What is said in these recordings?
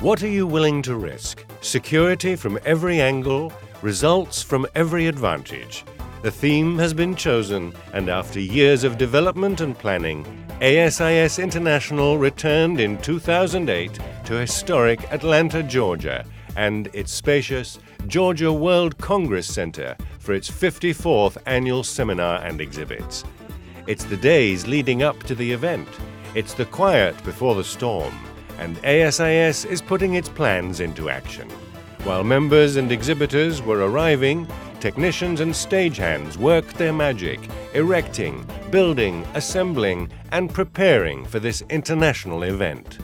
What are you willing to risk? Security from every angle, results from every advantage. The theme has been chosen, and after years of development and planning, ASIS International returned in 2008 to historic Atlanta, Georgia, and its spacious Georgia World Congress Center for its 54th annual seminar and exhibits. It's the days leading up to the event. It's the quiet before the storm, and ASIS is putting its plans into action. While members and exhibitors were arriving, technicians and stagehands worked their magic, erecting, building, assembling, and preparing for this international event.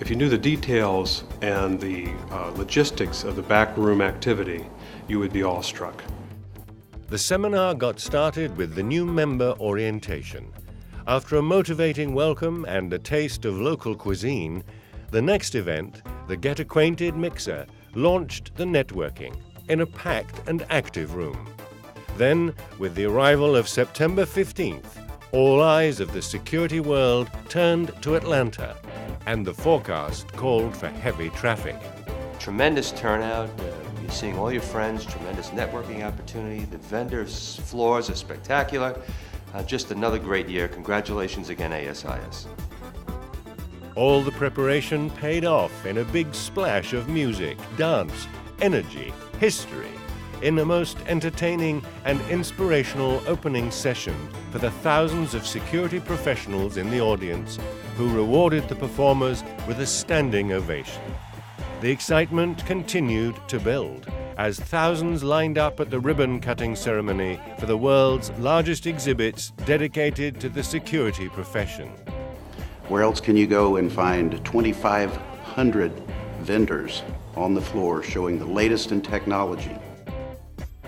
If you knew the details and the logistics of the backroom activity, you would be awestruck. The seminar got started with the new member orientation. After a motivating welcome and a taste of local cuisine, the next event, the Get Acquainted Mixer, launched the networking in a packed and active room. Then, with the arrival of September 15th, all eyes of the security world turned to Atlanta, and the forecast called for heavy traffic. Tremendous turnout. You're seeing all your friends, tremendous networking opportunity. The vendors' floors are spectacular. Just another great year. Congratulations again, ASIS. All the preparation paid off in a big splash of music, dance, energy, history, in a most entertaining and inspirational opening session for the thousands of security professionals in the audience who rewarded the performers with a standing ovation. The excitement continued to build as thousands lined up at the ribbon-cutting ceremony for the world's largest exhibits dedicated to the security profession. Where else can you go and find 2,500 vendors on the floor showing the latest in technology?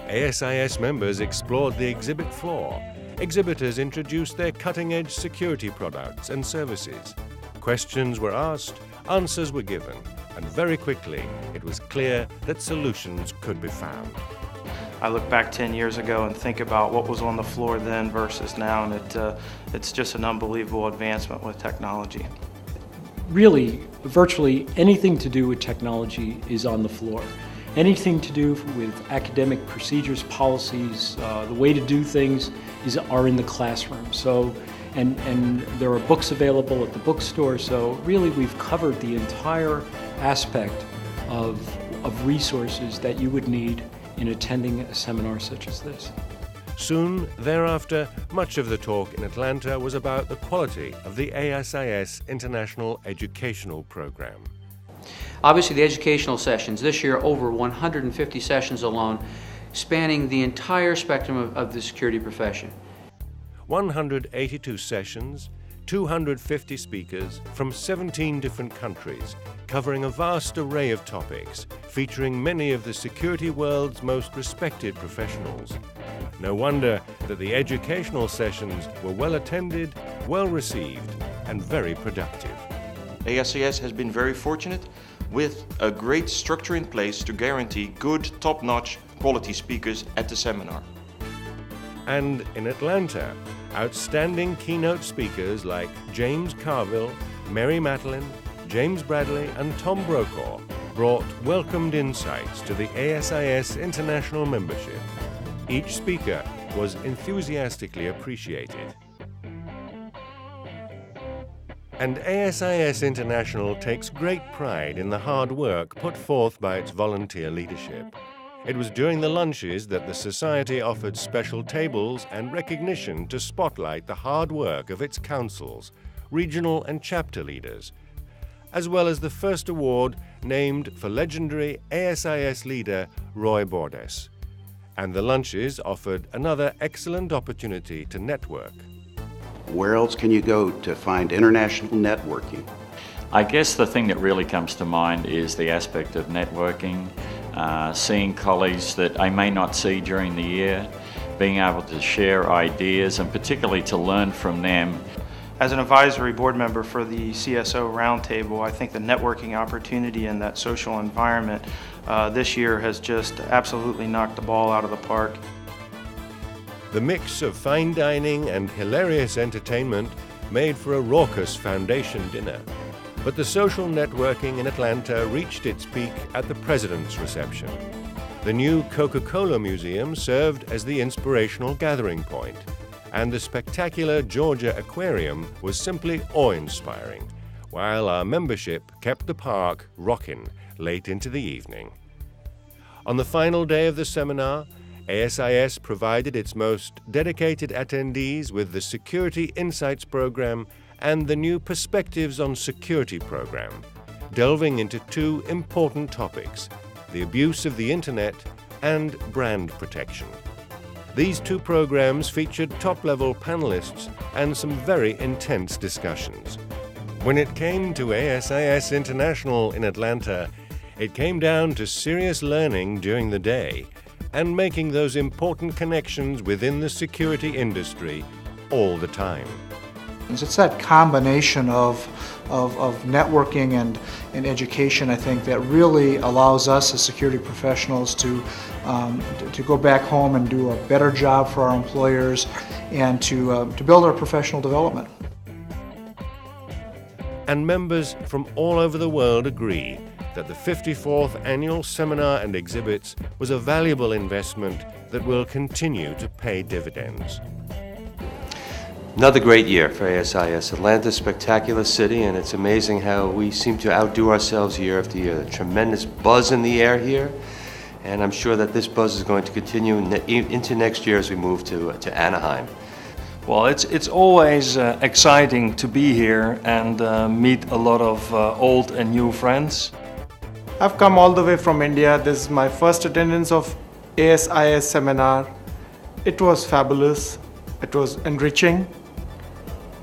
ASIS members explored the exhibit floor. Exhibitors introduced their cutting-edge security products and services. Questions were asked, answers were given, and very quickly it was clear that solutions could be found. I look back 10 years ago and think about what was on the floor then versus now, and it's just an unbelievable advancement with technology. Really, virtually anything to do with technology is on the floor. Anything to do with academic procedures, policies, the way to do things are in the classroom. So, and there are books available at the bookstore, so really we've covered the entire aspect of resources that you would need in attending a seminar such as this. Soon thereafter, much of the talk in Atlanta was about the quality of the ASIS International Educational Program. Obviously, the educational sessions, this year over 150 sessions alone, spanning the entire spectrum of the security profession. 182 sessions, 250 speakers from 17 different countries, covering a vast array of topics, featuring many of the security world's most respected professionals. No wonder that the educational sessions were well attended, well received, and very productive. ASIS has been very fortunate with a great structure in place to guarantee good, top-notch quality speakers at the seminar. And in Atlanta, outstanding keynote speakers like James Carville, Mary Matlin, James Bradley, and Tom Brokaw brought welcomed insights to the ASIS International membership. Each speaker was enthusiastically appreciated. And ASIS International takes great pride in the hard work put forth by its volunteer leadership. It was during the lunches that the Society offered special tables and recognition to spotlight the hard work of its councils, regional and chapter leaders, as well as the first award named for legendary ASIS leader Roy Bordes. And the lunches offered another excellent opportunity to network. Where else can you go to find international networking? I guess the thing that really comes to mind is the aspect of networking, seeing colleagues that I may not see during the year, being able to share ideas and particularly to learn from them. As an advisory board member for the CSO Roundtable, I think the networking opportunity in that social environment this year has just absolutely knocked the ball out of the park. The mix of fine dining and hilarious entertainment made for a raucous foundation dinner. But the social networking in Atlanta reached its peak at the President's reception. The new Coca-Cola Museum served as the inspirational gathering point, and the spectacular Georgia Aquarium was simply awe-inspiring, while our membership kept the park rocking late into the evening. On the final day of the seminar, ASIS provided its most dedicated attendees with the Security Insights Program and the new Perspectives on Security program, delving into two important topics: the abuse of the Internet and brand protection. These two programs featured top-level panelists and some very intense discussions. When it came to ASIS International in Atlanta, it came down to serious learning during the day and making those important connections within the security industry all the time. It's that combination of networking and education, I think, that really allows us as security professionals to go back home and do a better job for our employers and to build our professional development. And members from all over the world agree that the 54th Annual Seminar and Exhibits was a valuable investment that will continue to pay dividends. Another great year for ASIS. Atlanta's a spectacular city, and it's amazing how we seem to outdo ourselves year after year. A tremendous buzz in the air here, and I'm sure that this buzz is going to continue into next year as we move to Anaheim. Well, it's always exciting to be here and meet a lot of old and new friends. I've come all the way from India. This is my first attendance of ASIS seminar. It was fabulous. It was enriching.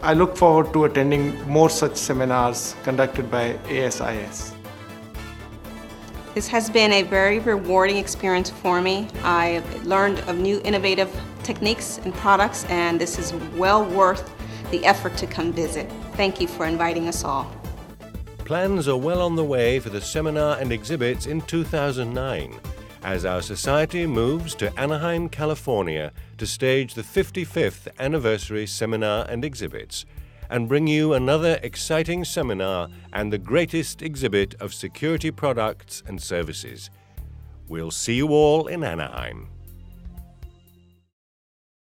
I look forward to attending more such seminars conducted by ASIS. This has been a very rewarding experience for me. I learned of new innovative techniques and products, and this is well worth the effort to come visit. Thank you for inviting us all. Plans are well on the way for the seminar and exhibits in 2009, as our society moves to Anaheim, California to stage the 55th anniversary seminar and exhibits, and bring you another exciting seminar and the greatest exhibit of security products and services. We'll see you all in Anaheim.